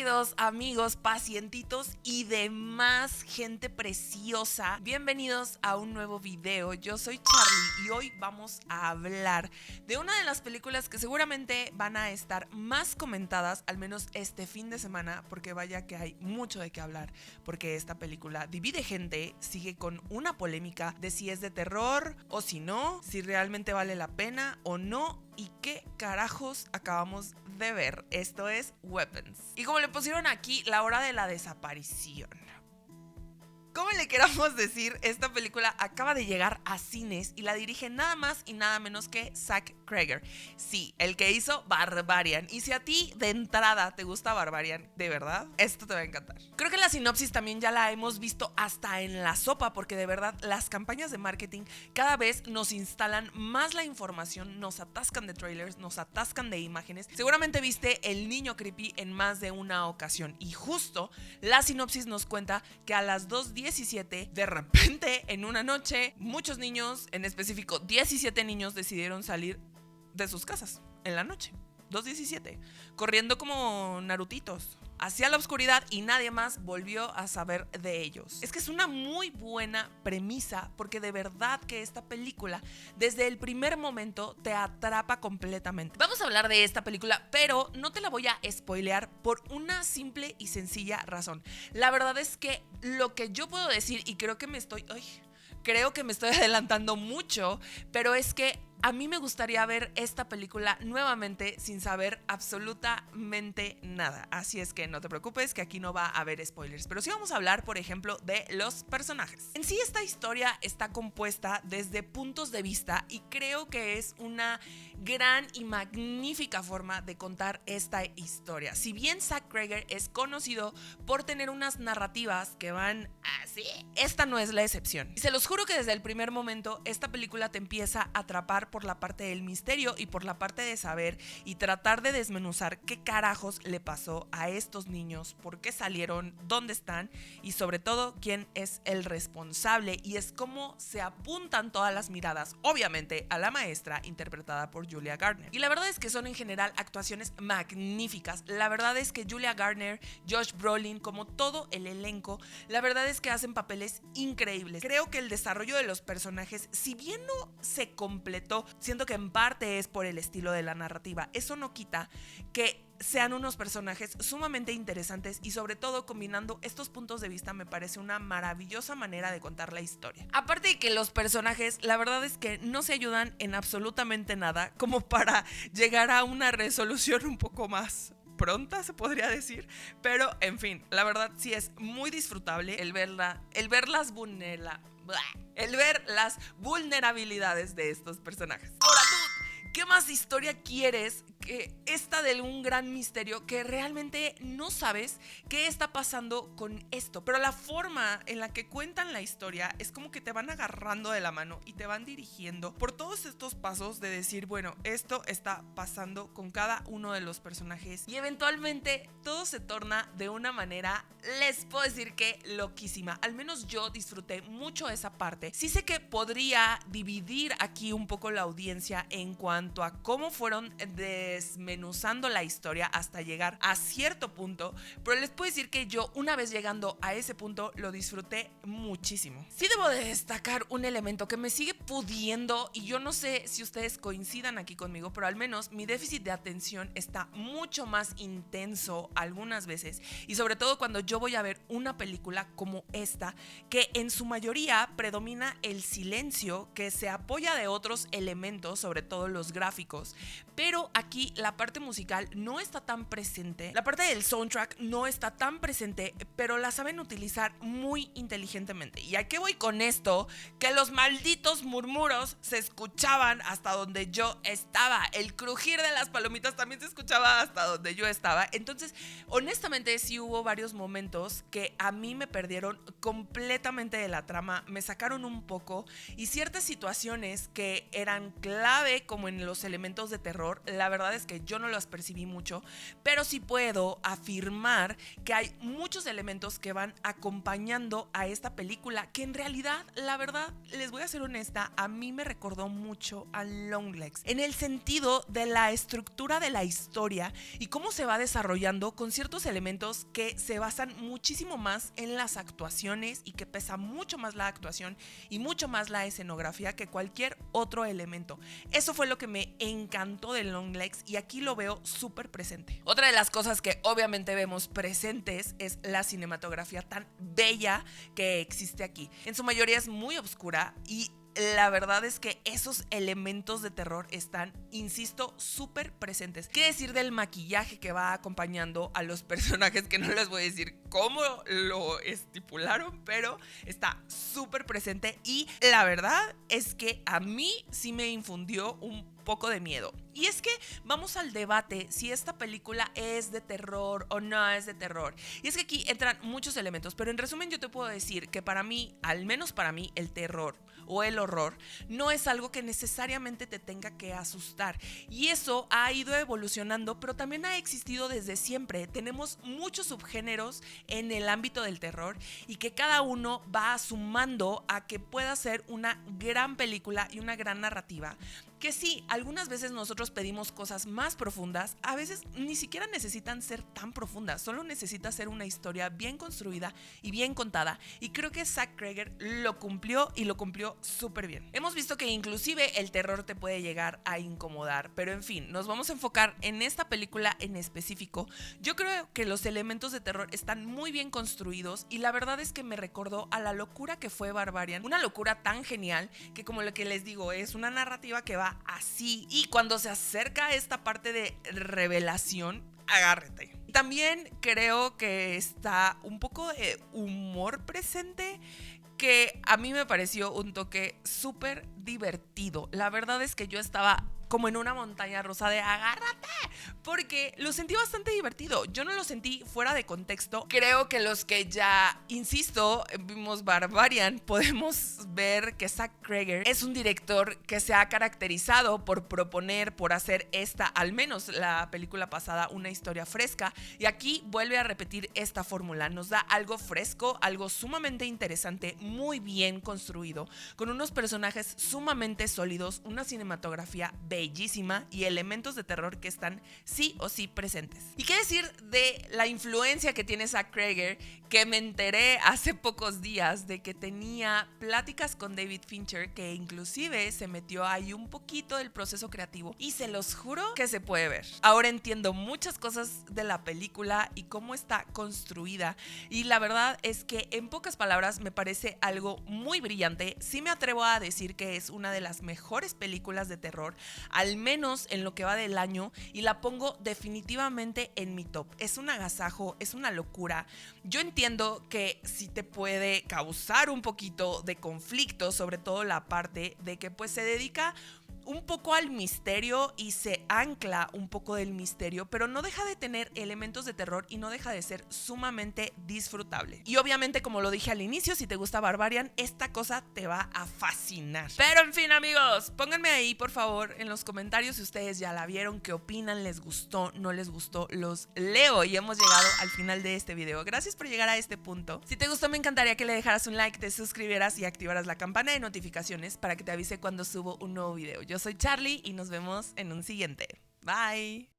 queridos amigos, pacientitos y demás gente preciosa, bienvenidos a un nuevo video. Yo soy Charlie y hoy vamos a hablar de una de las películas que seguramente van a estar más comentadas, al menos este fin de semana, porque vaya que hay mucho de qué hablar, porque esta película divide gente, sigue con una polémica de si es de terror o si no, si realmente vale la pena o no. ¿Y qué carajos acabamos de ver? Esto es Weapons. Y como le pusieron aquí, la hora de la desaparición. Como le queramos decir, esta película acaba de llegar a cines y la dirige nada más y nada menos que Zach Cregger. Sí, el que hizo Barbarian. Y si a ti de entrada te gusta Barbarian, de verdad, esto te va a encantar. Creo que la sinopsis también ya la hemos visto hasta en la sopa, porque de verdad las campañas de marketing cada vez nos instalan más la información, nos atascan de trailers, nos atascan de imágenes. Seguramente viste El niño creepy en más de una ocasión y justo la sinopsis nos cuenta que a las 2:17 de repente en una noche muchos niños, en específico 17 niños, decidieron salir de sus casas en la noche. 2:17, corriendo como narutitos hacia la oscuridad y nadie más volvió a saber de ellos. Es que es una muy buena premisa, porque de verdad que esta película desde el primer momento te atrapa completamente. Vamos a hablar de esta película, pero no te la voy a spoilear por una simple y sencilla razón. La verdad es que lo que yo puedo decir, y creo que me estoy adelantando mucho, pero es que a mí me gustaría ver esta película nuevamente sin saber absolutamente nada. Así es que no te preocupes, que aquí no va a haber spoilers. Pero sí vamos a hablar, por ejemplo, de los personajes. En sí, esta historia está compuesta desde puntos de vista y creo que es una gran y magnífica forma de contar esta historia. Si bien Zach Cregger es conocido por tener unas narrativas que van así, esta no es la excepción. Y se los juro que desde el primer momento esta película te empieza a atrapar por la parte del misterio y por la parte de saber y tratar de desmenuzar qué carajos le pasó a estos niños, por qué salieron, dónde están y sobre todo quién es el responsable. Y es como se apuntan todas las miradas, obviamente, a la maestra interpretada por Julia Garner. Y la verdad es que son en general actuaciones magníficas. La verdad es que Julia Garner, Josh Brolin, como todo el elenco, la verdad es que hacen papeles increíbles. Creo que el desarrollo de los personajes, si bien no se completó, siento que en parte es por el estilo de la narrativa. Eso no quita que sean unos personajes sumamente interesantes y sobre todo combinando estos puntos de vista me parece una maravillosa manera de contar la historia. Aparte de que los personajes, la verdad es que no se ayudan en absolutamente nada como para llegar a una resolución un poco más pronta, se podría decir, pero en fin, la verdad sí es muy disfrutable el ver las vulnerabilidades de estos personajes. Ahora tú, ¿qué más historia quieres que esta de un gran misterio que realmente no sabes qué está pasando con esto? Pero la forma en la que cuentan la historia es como que te van agarrando de la mano y te van dirigiendo por todos estos pasos de decir, bueno, esto está pasando con cada uno de los personajes y eventualmente todo se torna de una manera, les puedo decir que loquísima. Al menos yo disfruté mucho esa parte. Sí sé que podría dividir aquí un poco la audiencia en cuanto a cómo fueron desmenuzando la historia hasta llegar a cierto punto, pero les puedo decir que yo, una vez llegando a ese punto, lo disfruté muchísimo. Sí debo de destacar un elemento que me sigue pudiendo, y yo no sé si ustedes coincidan aquí conmigo, pero al menos mi déficit de atención está mucho más intenso algunas veces, y sobre todo cuando yo voy a ver una película como esta, que en su mayoría predomina el silencio, que se apoya de otros elementos, sobre todo los gráficos, pero aquí la parte musical no está tan presente, la parte del soundtrack no está tan presente, pero la saben utilizar muy inteligentemente. ¿Y a qué voy con esto? Que los malditos murmuros se escuchaban hasta donde yo estaba, el crujir de las palomitas también se escuchaba hasta donde yo estaba. Entonces, honestamente sí hubo varios momentos que a mí me perdieron completamente de la trama, me sacaron un poco, y ciertas situaciones que eran clave como en los elementos de terror, la verdad verdad es que yo no las percibí mucho, pero sí puedo afirmar que hay muchos elementos que van acompañando a esta película que en realidad, la verdad, les voy a ser honesta, a mí me recordó mucho a Longlegs, en el sentido de la estructura de la historia y cómo se va desarrollando con ciertos elementos que se basan muchísimo más en las actuaciones y que pesa mucho más la actuación y mucho más la escenografía que cualquier otro elemento. Eso fue lo que me encantó de Longlegs y aquí lo veo súper presente. Otra de las cosas que obviamente vemos presentes es la cinematografía tan bella que existe aquí. En su mayoría es muy oscura y la verdad es que esos elementos de terror están, insisto, súper presentes. ¿Qué decir del maquillaje que va acompañando a los personajes? Que no les voy a decir cómo lo estipularon, pero está súper presente y la verdad es que a mí sí me infundió un poco de miedo. Y es que vamos al debate si esta película es de terror o no es de terror. Y es que aquí entran muchos elementos, pero en resumen yo te puedo decir que para mí, al menos para mí, el terror o el horror no es algo que necesariamente te tenga que asustar. Y eso ha ido evolucionando, pero también ha existido desde siempre. Tenemos muchos subgéneros en el ámbito del terror y que cada uno va sumando a que pueda ser una gran película y una gran narrativa. Que sí, algunas veces nosotros pedimos cosas más profundas, a veces ni siquiera necesitan ser tan profundas, solo necesita ser una historia bien construida y bien contada, y creo que Zach Cregger lo cumplió y lo cumplió súper bien. Hemos visto que inclusive el terror te puede llegar a incomodar, pero en fin, nos vamos a enfocar en esta película en específico. Yo creo que los elementos de terror están muy bien construidos y la verdad es que me recordó a la locura que fue Barbarian, una locura tan genial que, como lo que les digo, es una narrativa que va así y cuando se acerca a esta parte de revelación, agárrate. También creo que está un poco de humor presente que a mí me pareció un toque súper divertido. La verdad es que yo estaba como en una montaña rusa de agárrate, porque lo sentí bastante divertido. Yo no lo sentí fuera de contexto. Creo que los que ya, insisto, vimos Barbarian, podemos ver que Zach Cregger es un director que se ha caracterizado por proponer, por hacer esta, al menos la película pasada, una historia fresca, y aquí vuelve a repetir esta fórmula. Nos da algo fresco, algo sumamente interesante, muy bien construido, con unos personajes sumamente sólidos, una cinematografía bellísima y elementos de terror que están sí o sí presentes. ¿Y qué decir de la influencia que tiene Zach Cregger? Que me enteré hace pocos días de que tenía pláticas con David Fincher, que inclusive se metió ahí un poquito del proceso creativo y se los juro que se puede ver. Ahora entiendo muchas cosas de la película y cómo está construida, y la verdad es que en pocas palabras me parece algo muy brillante. Sí me atrevo a decir que es una de las mejores películas de terror, al menos en lo que va del año, y la pongo definitivamente en mi top. Es un agasajo, es una locura. Yo entiendo que sí te puede causar un poquito de conflicto, sobre todo la parte de que pues se dedica un poco al misterio y se ancla un poco del misterio, pero no deja de tener elementos de terror y no deja de ser sumamente disfrutable. Y obviamente, como lo dije al inicio, si te gusta Barbarian, esta cosa te va a fascinar. Pero en fin, amigos, pónganme ahí por favor en los comentarios si ustedes ya la vieron, qué opinan, les gustó, no les gustó, los leo. Y hemos llegado al final de este video. Gracias por llegar a este punto. Si te gustó, me encantaría que le dejaras un like, te suscribieras y activaras la campana de notificaciones para que te avise cuando subo un nuevo video. Yo soy Charlie y nos vemos en un siguiente. Bye.